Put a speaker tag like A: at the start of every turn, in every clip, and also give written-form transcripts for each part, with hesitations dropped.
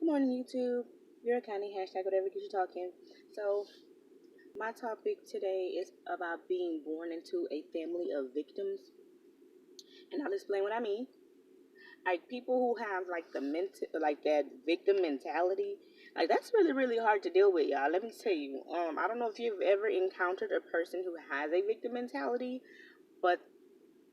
A: morning, YouTube. You're Connie, hashtag whatever gets you talking. So, my topic today is about being born into a family of victims, and I'll explain what I mean. Like people who have like like that victim mentality, like that's really hard to deal with, y'all. Let me tell you. I don't know if you've ever encountered a person who has a victim mentality, but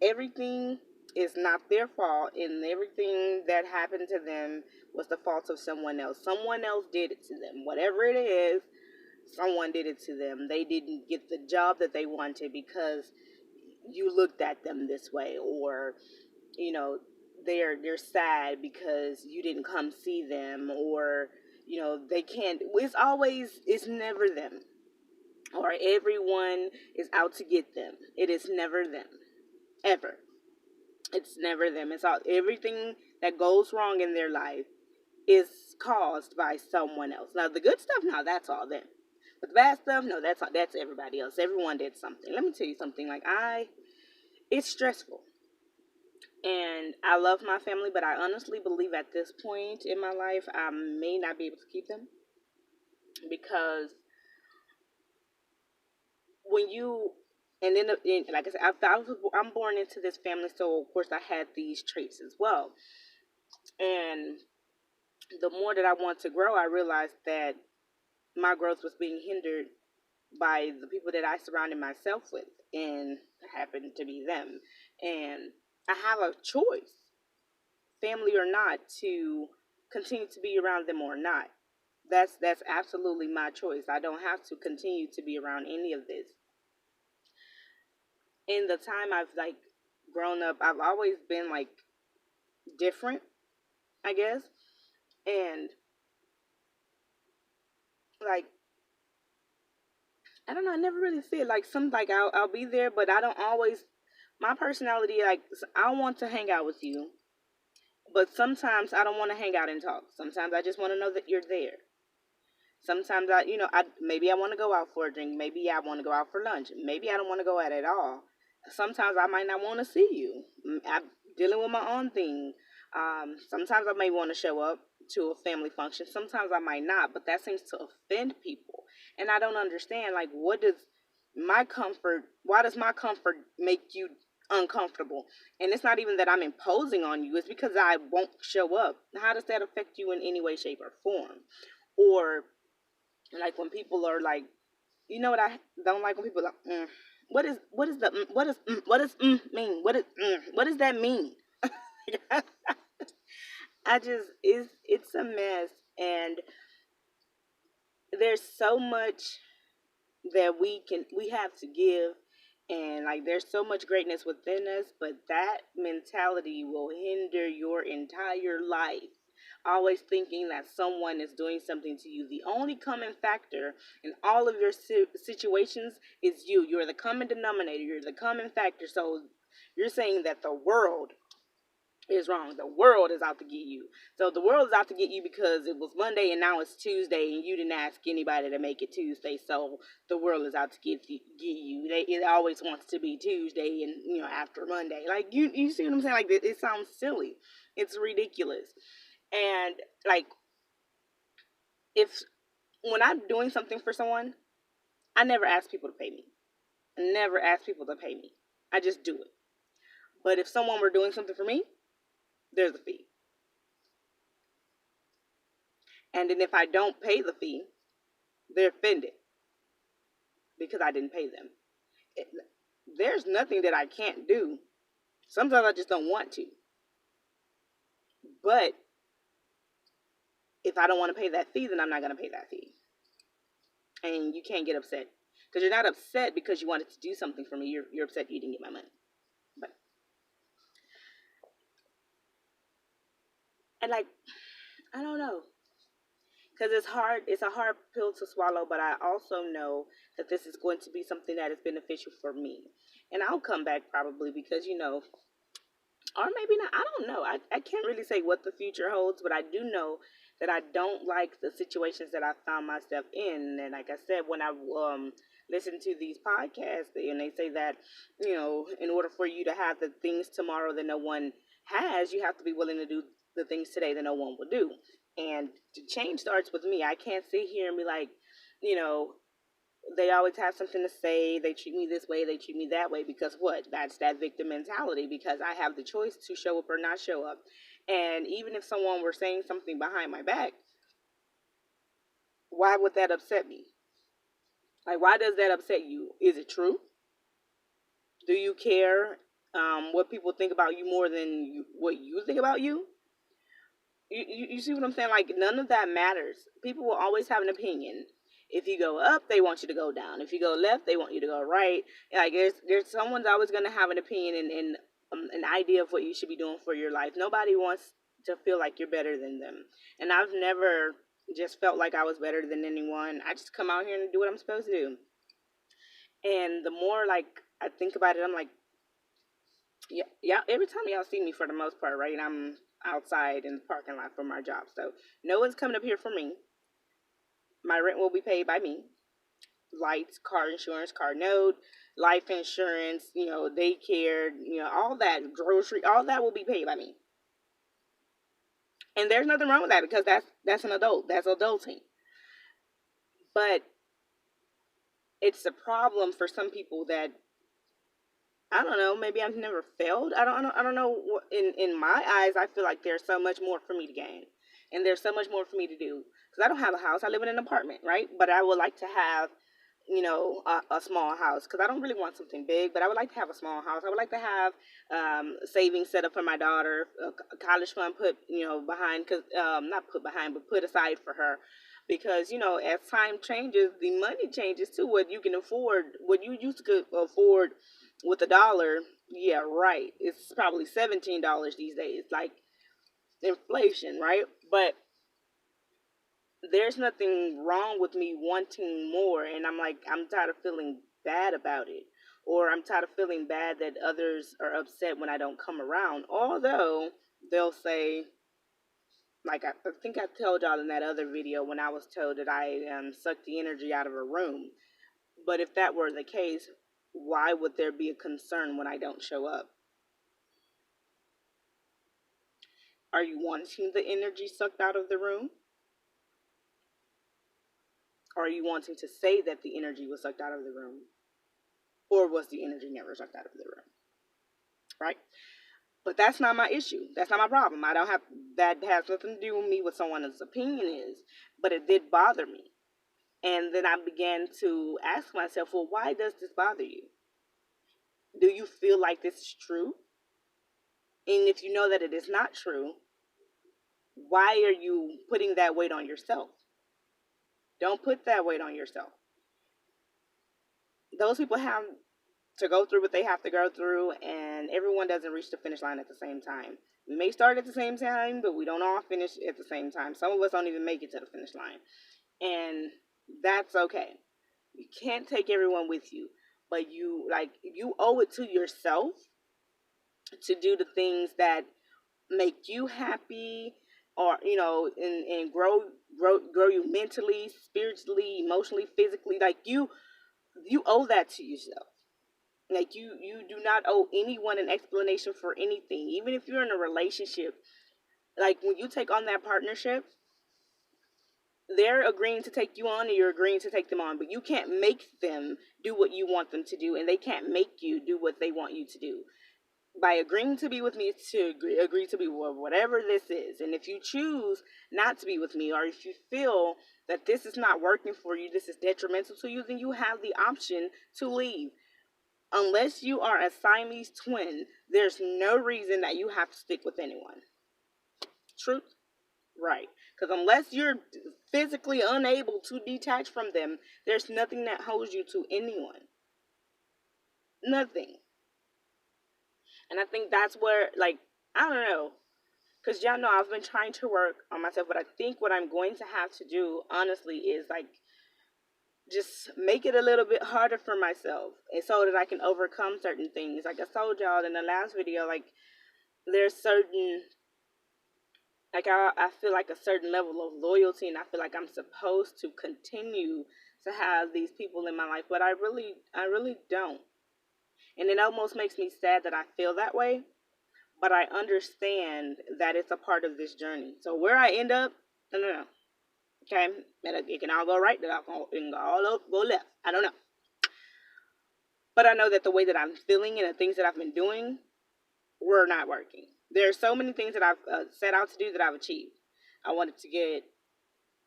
A: everything is not their fault, and everything that happened to them was the fault of someone else. Someone else did it to them. Whatever it is, someone did it to them. They didn't get the job that they wanted because you looked at them this way, or you know they're sad because you didn't come see them, or they can't. It's never them, or everyone is out to get them. It is never them, ever. It's never them. It's all everything that goes wrong in their life is caused by someone else. Now the good stuff, now that's all them. But the bad stuff, no, that's everybody else. Everyone did something. Let me tell you something. It's stressful, and I love my family, but I honestly believe at this point in my life I may not be able to keep them because when you and then like I said, I'm born into this family, so of course I had these traits as well. And the more that I want to grow, I realized that my growth was being hindered by the people that I surrounded myself with, and it happened to be them. And I have a choice, family or not, to continue to be around them or not. That's absolutely my choice. I don't have to continue to be around any of this. In the time I've grown up, I've always been like different, I guess. And like I don't know. I never really feel like some like I'll be there, but I don't always. My personality, like I want to hang out with you, but sometimes I don't want to hang out and talk. Sometimes I just want to know that you're there. Sometimes maybe I want to go out for a drink. Maybe I want to go out for lunch. Maybe I don't want to go out at all. Sometimes I might not want to see you. I'm dealing with my own thing. Sometimes I may want to show up to a family function. Sometimes I might not, but that seems to offend people, and I don't understand. Like, what does my comfort? Why does my comfort make you uncomfortable? And it's not even that I'm imposing on you. It's because I won't show up. How does that affect you in any way, shape, or form? Or like when people are like, what I don't like when people are like, what does mean? What does that mean? I just it's a mess, and there's so much that we have to give, and like there's so much greatness within us, but that mentality will hinder your entire life. Always thinking that someone is doing something to you. The only common factor in all of your situations is you. You're the common denominator. You're the common factor. So you're saying that the world is wrong. The world is out to get you. So the world is out to get you because it was Monday and now it's Tuesday and you didn't ask anybody to make it Tuesday. So the world is out to get you. It always wants to be Tuesday and after Monday. Like you see what I'm saying? Like it sounds silly. It's ridiculous. And like if when I'm doing something for someone, I never ask people to pay me. I never ask people to pay me. I just do it. But if someone were doing something for me, there's a fee. And then if I don't pay the fee, they're offended because I didn't pay them. It, there's nothing that I can't do. Sometimes I just don't want to. But if I don't want to pay that fee, then I'm not going to pay that fee. And you can't get upset. Because you're not upset because you wanted to do something for me. You're upset you didn't get my money. But and like I don't know, because it's hard. It's a hard pill to swallow. But I also know that this is going to be something that is beneficial for me, and I'll come back probably because or maybe not. I don't know. I can't really say what the future holds, but I do know that I don't like the situations that I found myself in. And like I said, when I listen to these podcasts, and they say that in order for you to have the things tomorrow that no one has, you have to be willing to do the things today that no one will do. And the change starts with me. I can't sit here and be like, you know, they always have something to say. They treat me this way, they treat me that way. Because what? That's that victim mentality. Because I have the choice to show up or not show up. And even if someone were saying something behind my back, why would that upset me? Like, why does that upset you? Is it true? Do you care what people think about you more than what you think about you? You see what I'm saying? Like, none of that matters. People will always have an opinion. If you go up, they want you to go down. If you go left, they want you to go right. Like, there's someone's always going to have an opinion and an idea of what you should be doing for your life. Nobody wants to feel like you're better than them. And I've never just felt like I was better than anyone. I just come out here and do what I'm supposed to do. And the more like I think about it, I'm like, yeah, yeah. Every time y'all see me, for the most part, right? I'm outside in the parking lot for my job, so no one's coming up here for me. My rent will be paid by me. Lights, car insurance, car note, life insurance, daycare, all that, grocery, all that will be paid by me. And there's nothing wrong with that because that's an adult. That's adulting. But it's a problem for some people that I don't know. Maybe I've never failed. I don't know. In my eyes, I feel like there's so much more for me to gain, and there's so much more for me to do. Because I don't have a house. I live in an apartment, right? But I would like to have, a small house. Because I don't really want something big, but I would like to have a small house. I would like to have savings set up for my daughter, a college fund put, behind. Cause not put behind, but put aside for her. Because as time changes, the money changes too. What you can afford, what you used to afford with a dollar, yeah, right. It's probably $17 these days, like inflation, right? But there's nothing wrong with me wanting more, and I'm like, I'm tired of feeling bad about it, or I'm tired of feeling bad that others are upset when I don't come around. Although they'll say, like I think I told y'all in that other video when I was told that I sucked the energy out of a room. But if that were the case, why would there be a concern when I don't show up? Are you wanting the energy sucked out of the room? Or are you wanting to say that the energy was sucked out of the room? Or was the energy never sucked out of the room? Right? But that's not my issue. That's not my problem. I don't have that has nothing to do with me what someone's opinion is. But it did bother me. And then I began to ask myself, well, why does this bother you? Do you feel like this is true? And if you know that it is not true, why are you putting that weight on yourself? Don't put that weight on yourself. Those people have to go through what they have to go through, and everyone doesn't reach the finish line at the same time. We may start at the same time, but we don't all finish at the same time. Some of us don't even make it to the finish line, and that's okay. You can't take everyone with you, but you owe it to yourself to do the things that make you happy, or and grow you mentally, spiritually, emotionally, physically. Like you owe that to yourself. Like you do not owe anyone an explanation for anything. Even if you're in a relationship, like when you take on that partnership, they're agreeing to take you on and you're agreeing to take them on, but you can't make them do what you want them to do, and they can't make you do what they want you to do. By agreeing to be with me, to agree to be whatever this is. And if you choose not to be with me, or if you feel that this is not working for you, this is detrimental to you, then you have the option to leave. Unless you are a Siamese twin, there's no reason that you have to stick with anyone. Truth? Right. Because unless you're physically unable to detach from them, there's nothing that holds you to anyone. Nothing. And I think that's where, like, I don't know. Because y'all know I've been trying to work on myself, but I think what I'm going to have to do, honestly, is like just make it a little bit harder for myself, and so that I can overcome certain things. Like I told y'all in the last video, like there's certain, like I feel like a certain level of loyalty, and I feel like I'm supposed to continue to have these people in my life, but I really don't. And it almost makes me sad that I feel that way, but I understand that it's a part of this journey. So where I end up, I don't know. Okay, it can all go right, it can all go left. I don't know. But I know that the way that I'm feeling and the things that I've been doing were not working. There are so many things that I've set out to do that I've achieved. I wanted to get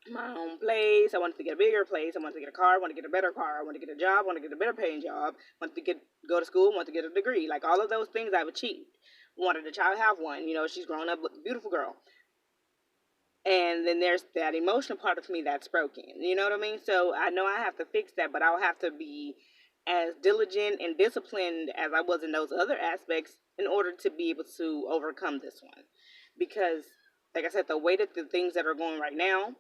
A: my own place. I wanted to get a bigger place. I wanted to get a car. I wanted to get a better car. I wanted to get a job. I wanted to get a better paying job. I wanted to go to school. I wanted to get a degree. Like all of those things I've achieved. Wanted a child, have one. You know, she's grown up, beautiful girl. And then there's that emotional part of me that's broken. You know what I mean? So I know I have to fix that, but I'll have to be as diligent and disciplined as I was in those other aspects in order to be able to overcome this one. Because, like I said, the way that the things that are going right now,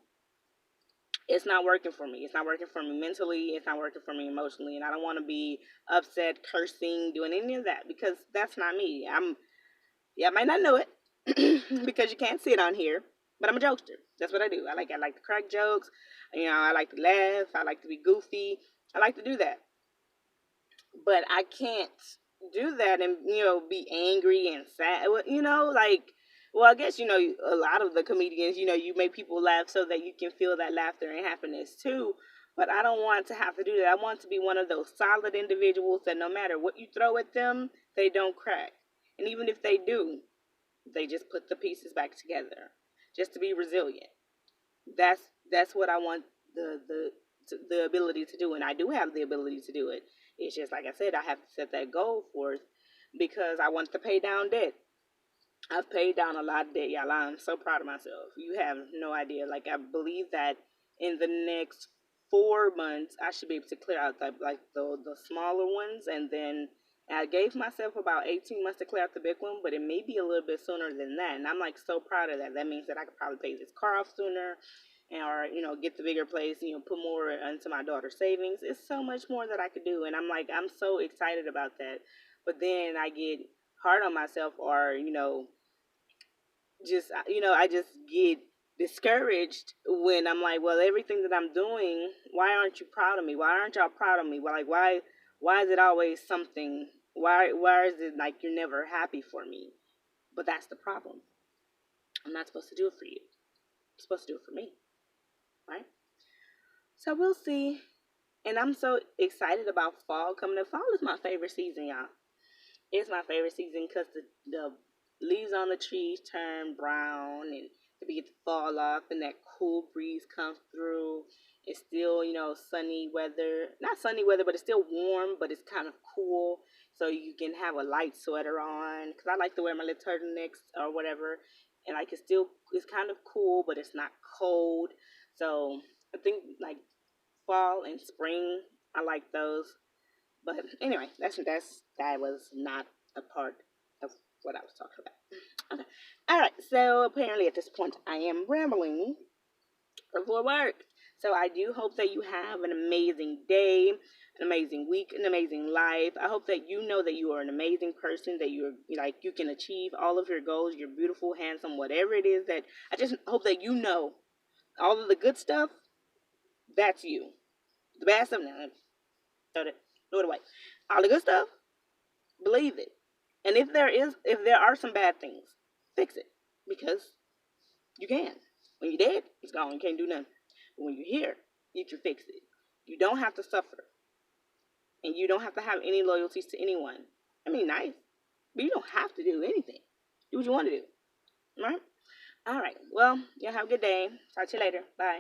A: it's not working for me. It's not working for me mentally. It's not working for me emotionally. And I don't want to be upset, cursing, doing any of that because that's not me. I might not know it because you can't see it on here, but I'm a jokester. That's what I do. I like to crack jokes. You know, I like to laugh. I like to be goofy. I like to do that. But I can't do that and be angry and sad. I guess a lot of the comedians, you make people laugh so that you can feel that laughter and happiness too. But I don't want to have to do that. I want to be one of those solid individuals that no matter what you throw at them, they don't crack. And even if they do, they just put the pieces back together, just to be resilient. That's what I want the ability to do, and I do have the ability to do it. It's just like I said, I have to set that goal forth because I want to pay down debt. I've paid down a lot of debt, y'all. I'm so proud of myself. You have no idea. Like I believe that in the next 4 months, I should be able to clear out the smaller ones, and then I gave myself about 18 months to clear out the big one, but it may be a little bit sooner than that. And I'm like so proud of that. That means that I could probably pay this car off sooner, and or get the bigger place. Put more into my daughter's savings. It's so much more that I could do, and I'm so excited about that. But then I get hard on myself, or I just get discouraged when I'm like, well, everything that I'm doing, why aren't you proud of me? Why aren't y'all proud of me? Well, like, why is it always something? Why is it like you're never happy for me? But that's the problem. I'm not supposed to do it for you. I'm supposed to do it for me, right? So we'll see. And I'm so excited about fall coming up. Fall is my favorite season, y'all. It's my favorite season because the leaves on the trees turn brown and they begin to fall off, and that cool breeze comes through. It's still, sunny weather. Not sunny weather, but it's still warm, but it's kind of cool. So you can have a light sweater on. Because I like to wear my little turtlenecks or whatever. And like it's kind of cool, but it's not cold. So I think like fall and spring, I like those. But anyway, that was not a part of what I was talking about. Okay. All right. So apparently at this point I am rambling for work. So I do hope that you have an amazing day, an amazing week, an amazing life. I hope that you know that you are an amazing person, that you can achieve all of your goals. You're beautiful, handsome, whatever it is that I just hope that you know all of the good stuff. That's you. The bad stuff, no, throw it away. All the good stuff, believe it. And if there are some bad things, fix it because you can. When you're dead, it's gone. You can't do nothing. But when you're here, you can fix it. You don't have to suffer, and you don't have to have any loyalties to anyone. I mean, nice, but you don't have to do anything. Do what you want to do. All right. All right. Well, y'all have a good day. Talk to you later. Bye.